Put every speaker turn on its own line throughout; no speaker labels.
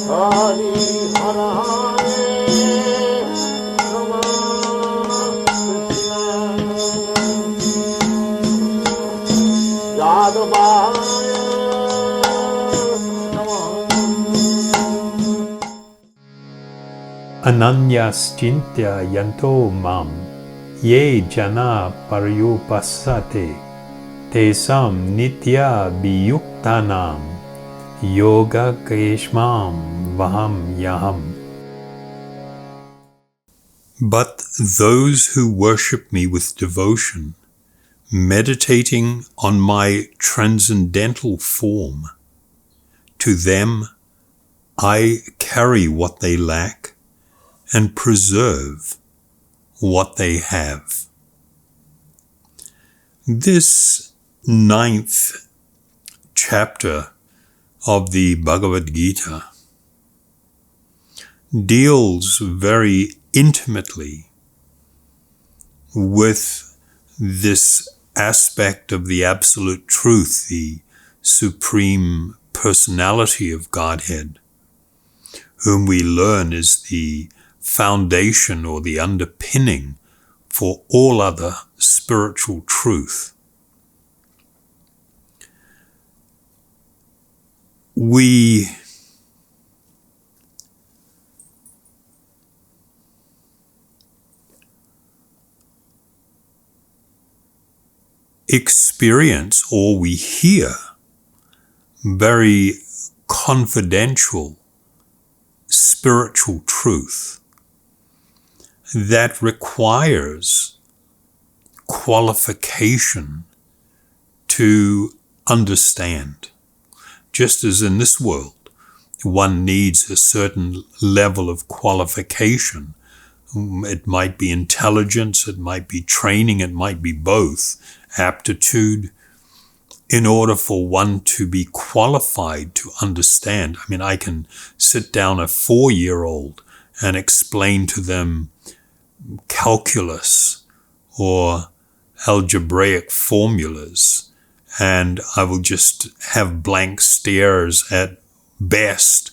Hari Hara Rama Krishna Yadavaya
Ananyaschintya yanto mam ye jana paryupassate tesam nitya biyuktanam yoga keshmam vaham yaham. But those who worship me with devotion, meditating on my transcendental form, to them I carry what they lack and preserve what they have. This 9th chapter of the Bhagavad Gita deals very intimately with this aspect of the Absolute Truth, the Supreme Personality of Godhead, whom we learn is the foundation or the underpinning for all other spiritual truth. We experience or we hear very confidential spiritual truth that requires qualification to understand. Just as in this world, one needs a certain level of qualification. It might be intelligence, it might be training, it might be both, aptitude, in order for one to be qualified to understand. I mean, I can sit down a 4-year-old and explain to them calculus or algebraic formulas, and I will just have blank stares at best,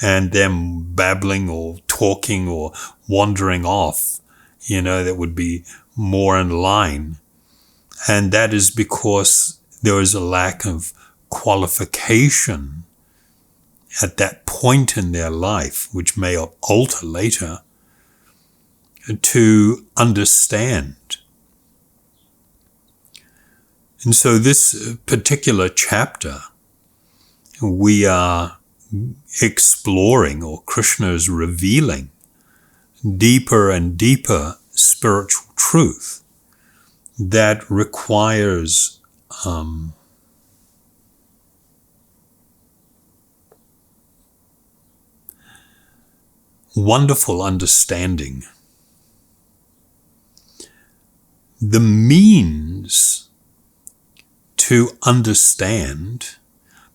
and them babbling or talking or wandering off, that would be more in line. And that is because there is a lack of qualification at that point in their life, which may alter later, to understand. And so this particular chapter, we are exploring, or Krishna is revealing, deeper and deeper spiritual truth that requires wonderful understanding. The means to understand,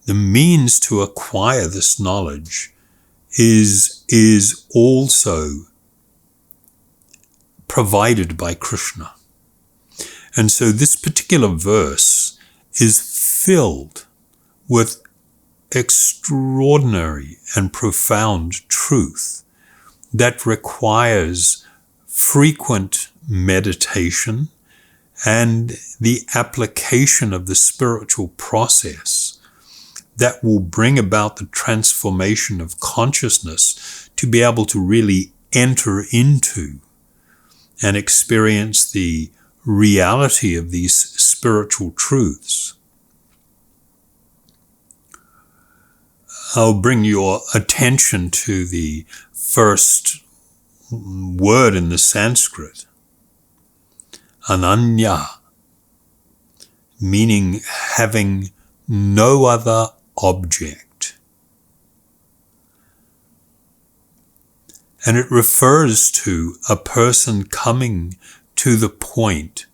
the means to acquire this knowledge is also provided by Krishna. And so this particular verse is filled with extraordinary and profound truth that requires frequent meditation and the application of the spiritual process that will bring about the transformation of consciousness to be able to really enter into and experience the reality of these spiritual truths. I'll bring your attention to the first word in the Sanskrit, Ananya, meaning having no other object. And it refers to a person coming to the point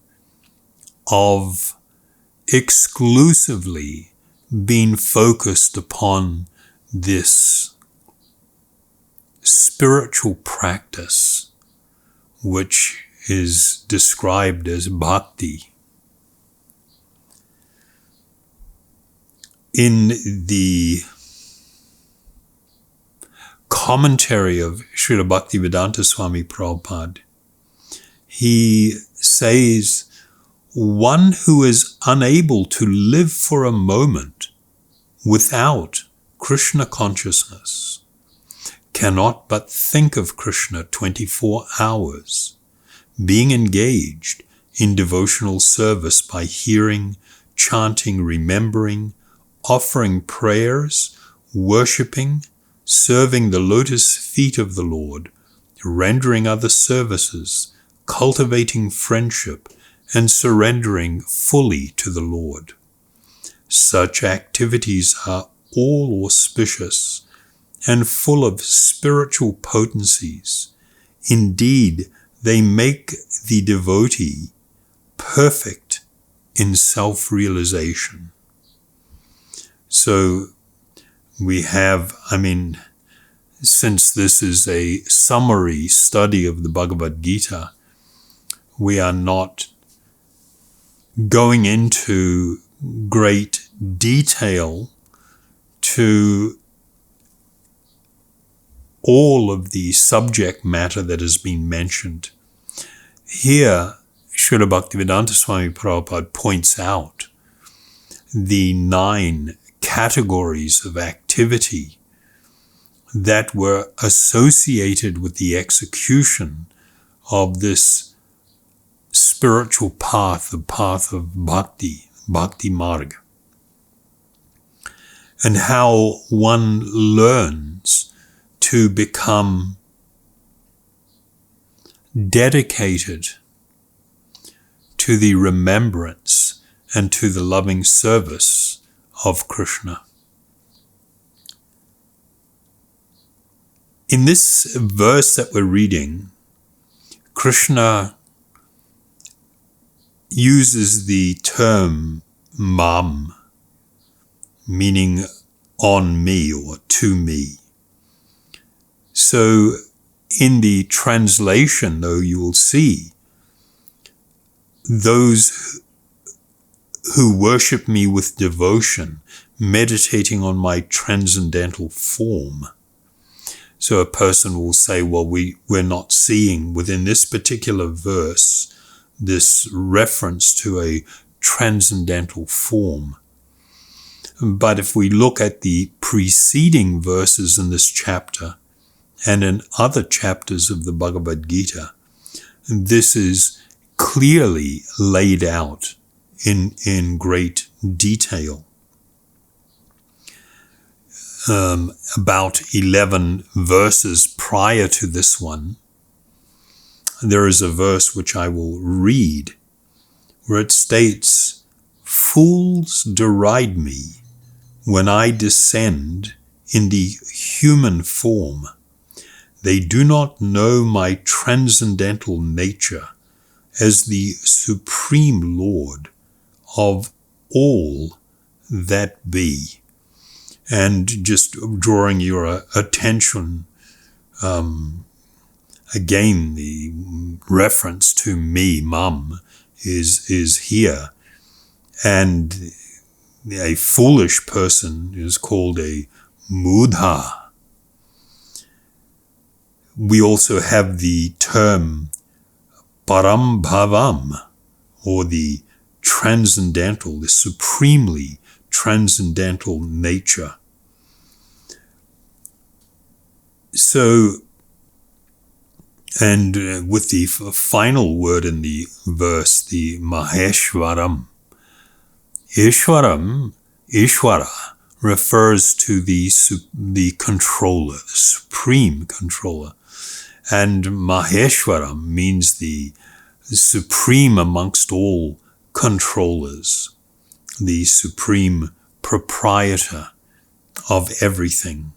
of exclusively being focused upon this spiritual practice, which is described as bhakti. In the commentary of Srila Bhaktivedanta Swami Prabhupada, he says, one who is unable to live for a moment without Krishna consciousness cannot but think of Krishna 24 hours, being engaged in devotional service by hearing, chanting, remembering, offering prayers, worshipping, serving the lotus feet of the Lord, rendering other services, cultivating friendship, and surrendering fully to the Lord. Such activities are all auspicious and full of spiritual potencies. Indeed, they make the devotee perfect in self-realization. So we have, since this is a summary study of the Bhagavad Gita, we are not going into great detail to all of the subject matter that has been mentioned. Here, Srila Bhaktivedanta Swami Prabhupada points out the 9 categories of activity that were associated with the execution of this spiritual path, the path of bhakti, bhakti marga, and how one learns to become dedicated to the remembrance and to the loving service of Krishna. In this verse that we're reading, Krishna uses the term mam, meaning on me or to me. So in the translation, though, you will see those who worship me with devotion, meditating on my transcendental form. So a person will say, well, we're not seeing within this particular verse this reference to a transcendental form. But if we look at the preceding verses in this chapter and in other chapters of the Bhagavad Gita, this is clearly laid out in great detail. About 11 verses prior to this one, there is a verse which I will read, where it states, "Fools deride me when I descend in the human form. They do not know my transcendental nature as the Supreme Lord of all that be." And just drawing your attention, again, the reference to me, mam, is here. And a foolish person is called a mudha. We also have the term param bhavam, or the transcendental, the supremely transcendental nature. So, and with the final word in the verse, the Maheshwaram. Ishvara refers to the controller, the supreme controller. And Maheshwaram means the supreme amongst all controllers, the supreme proprietor of everything.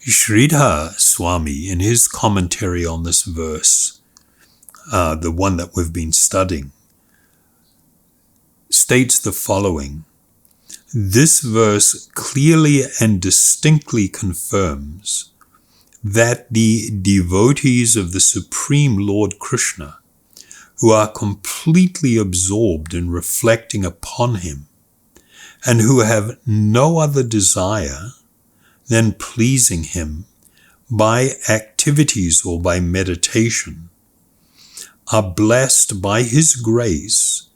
Sridhar Swami, in his commentary on this verse, the one that we've been studying, states the following: "This verse clearly and distinctly confirms that the devotees of the Supreme Lord Krishna, who are completely absorbed in reflecting upon him and who have no other desire than pleasing him by activities or by meditation, are blessed by his grace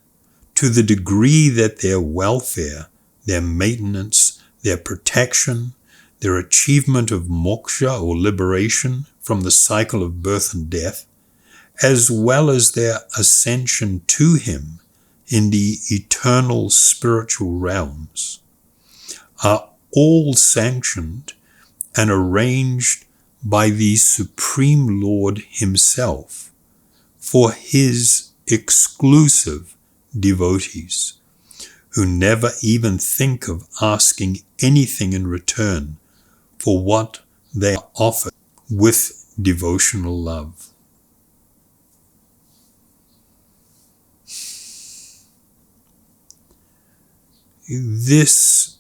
to the degree that their welfare, their maintenance, their protection, their achievement of moksha or liberation from the cycle of birth and death, as well as their ascension to him in the eternal spiritual realms, are all sanctioned and arranged by the Supreme Lord himself for his exclusive devotees, who never even think of asking anything in return for what they are offered with devotional love. This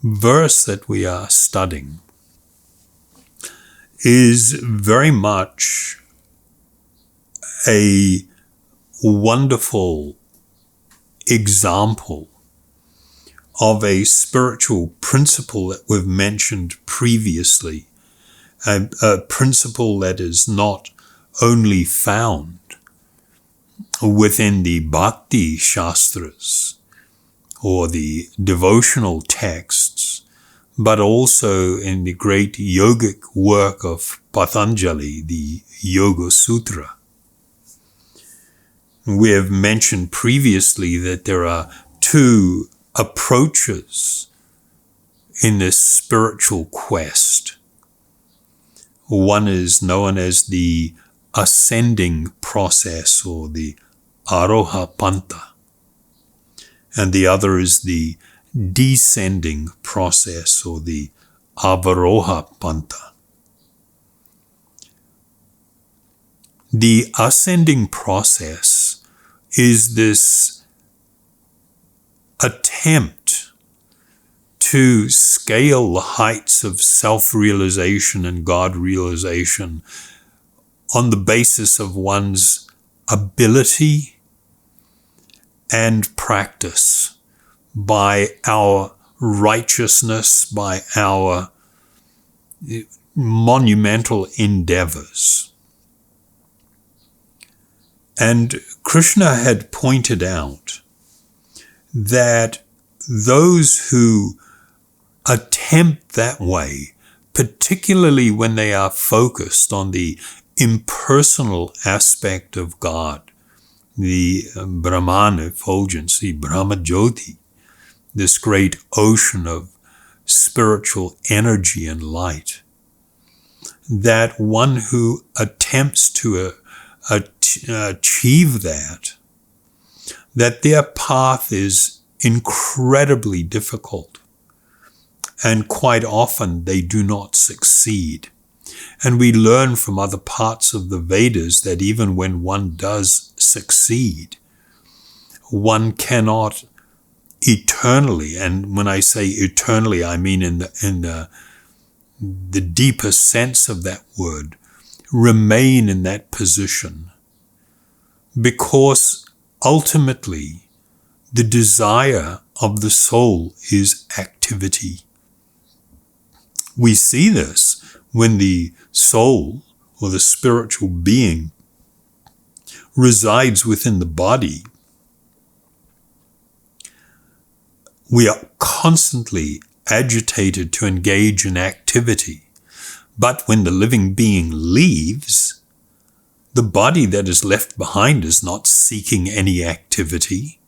verse that we are studying is very much a wonderful example of a spiritual principle that we've mentioned previously, a principle that is not only found within the Bhakti Shastras or the devotional texts, but also in the great yogic work of Patanjali, the Yoga Sutra. We have mentioned previously that there are two approaches in this spiritual quest. One is known as the ascending process or the Aroha Pantha, and the other is the descending process or the Avaroha Pantha. The ascending process is this attempt to scale the heights of self-realization and God-realization on the basis of one's ability and practice, by our righteousness, by our monumental endeavors. And Krishna had pointed out that those who attempt that way, particularly when they are focused on the impersonal aspect of God, the Brahman effulgence, the Brahma Jyoti, this great ocean of spiritual energy and light, that one who attempts to achieve that their path is incredibly difficult, and quite often they do not succeed. And we learn from other parts of the Vedas that even when one does succeed, one cannot eternally, and when I say eternally, I mean in the deepest sense of that word, remain in that position, because ultimately the desire of the soul is activity. We see this when the soul or the spiritual being resides within the body. We are constantly agitated to engage in activity. But when the living being leaves, the body that is left behind is not seeking any activity.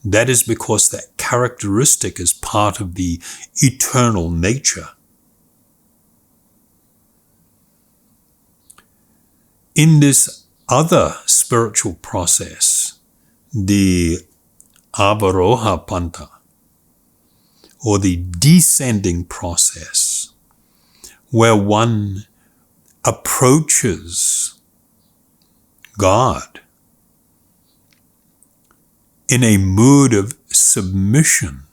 That is because that characteristic is part of the eternal nature. In this other spiritual process, the Avaroha Pantha, or the descending process, where one approaches God in a mood of submission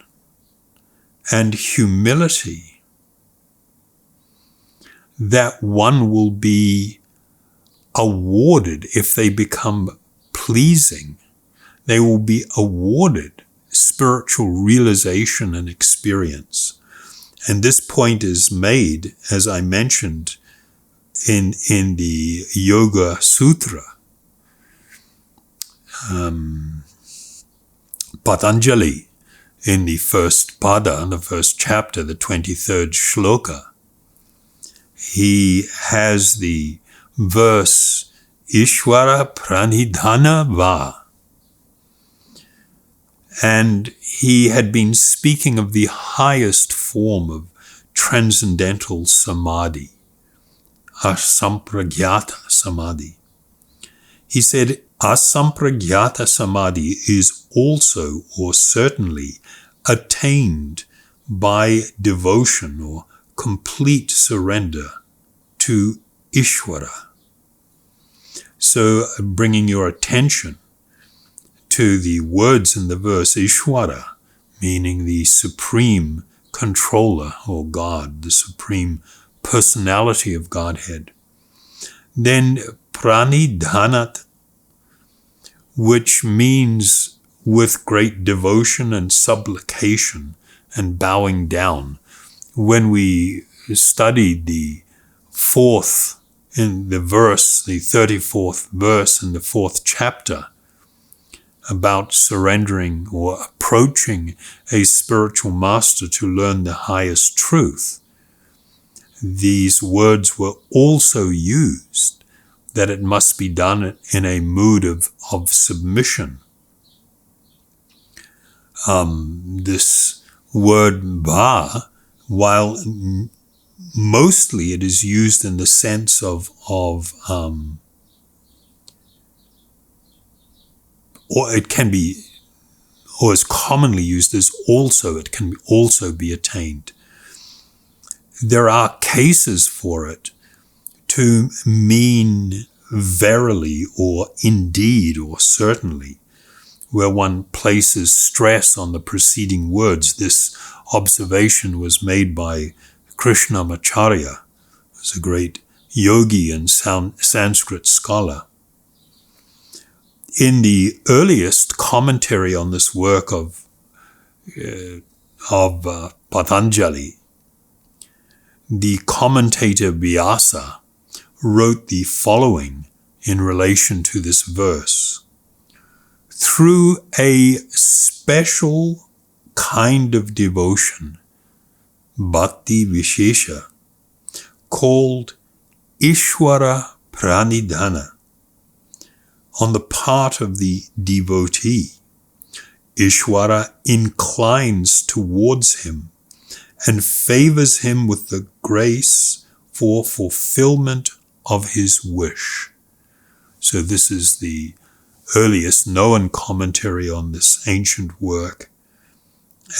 and humility, that one will be awarded, if they become pleasing, they will be awarded spiritual realization and experience And this point is made, as I mentioned, in the Yoga Sutra. Patanjali, in the first pada, the first chapter, the 23rd shloka, he has the verse, Ishvara pranidhana va. And he had been speaking of the highest form of transcendental samadhi, asampragyata samadhi. He said, asampragyata samadhi is also, or certainly, attained by devotion or complete surrender to Ishvara. So, bringing your attention to the words in the verse, Ishvara, meaning the supreme controller or God, the supreme personality of Godhead. Then pranidhanat, which means with great devotion and supplication and bowing down. When we studied the fourth in the verse, the 34th verse in the 4th chapter, about surrendering or approaching a spiritual master to learn the highest truth, these words were also used, that it must be done in a mood of submission. This word va, while mostly it is used in the sense of or it can be, or is commonly used as also, it can also be attained. There are cases for it to mean verily or indeed or certainly, where one places stress on the preceding words. This observation was made by Krishnamacharya, who's a great yogi and Sanskrit scholar. In the earliest commentary on this work of Patanjali, the commentator Vyasa wrote the following in relation to this verse. Through a special kind of devotion, Bhakti Vishesha, called Ishvara Pranidhana, on the part of the devotee, Ishvara inclines towards him and favors him with the grace for fulfillment of his wish. So this is the earliest known commentary on this ancient work,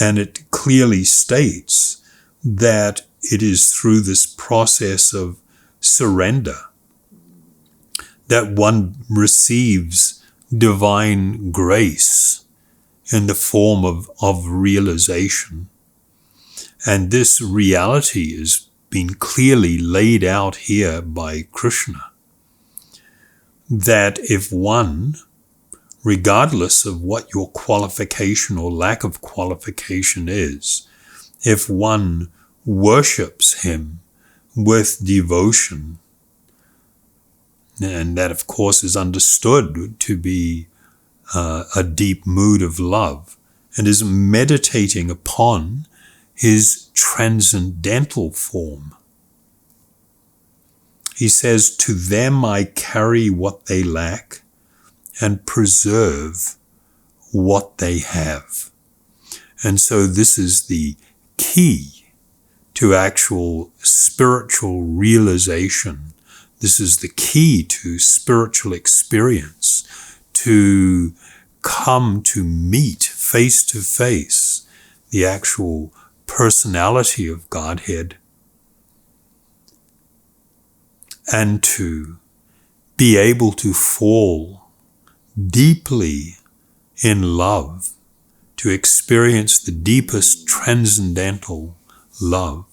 and it clearly states that it is through this process of surrender that one receives divine grace in the form of realization. And this reality is being clearly laid out here by Krishna, that if one, regardless of what your qualification or lack of qualification is, if one worships him with devotion, and that of course is understood to be a deep mood of love, and is meditating upon his transcendental form. He says, to them I carry what they lack and preserve what they have. And so this is the key to actual spiritual realization. This is the key to spiritual experience, to come to meet face to face the actual personality of Godhead, and to be able to fall deeply in love, to experience the deepest transcendental love.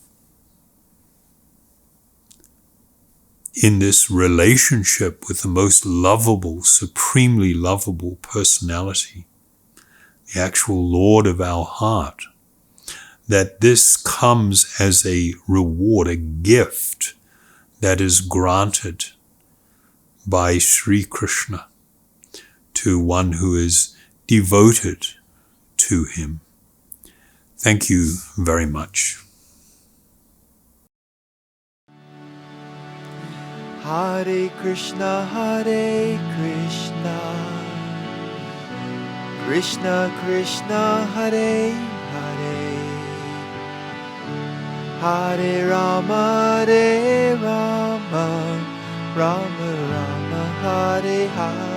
In this relationship with the most lovable, supremely lovable personality, the actual Lord of our heart, that this comes as a reward, a gift that is granted by Sri Krishna to one who is devoted to him. Thank you very much.
Hare Krishna, Krishna Krishna, Hare Hare, Hare Rama, Rama Rama, Hare Hare.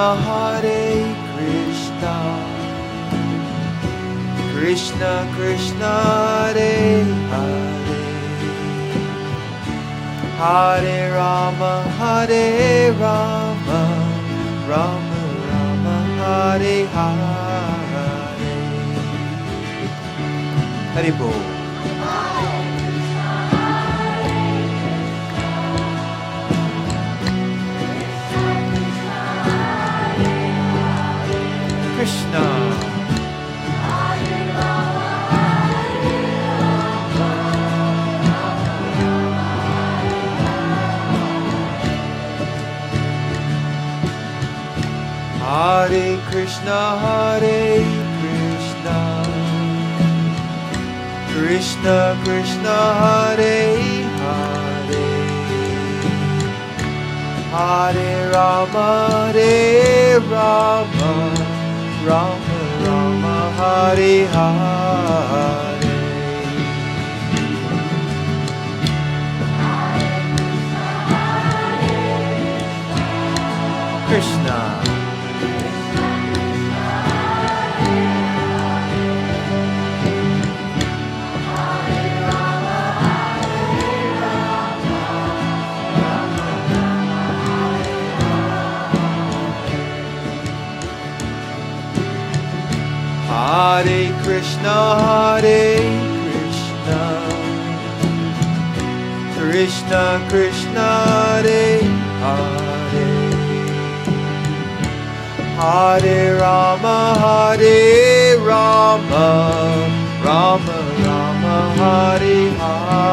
Hare Krishna, Krishna Krishna, Hare Hare, Hare Rama, Rama Rama, Hare Hare. Hare Bol. Krishna. Hare Krishna, Krishna Krishna, Hare Hare, Hare Rama, Rama Rama, Hare Hare. Krishna. Hare Krishna, Krishna Krishna, Hare Hare, Hare Rama, Rama Rama, Hare Hare.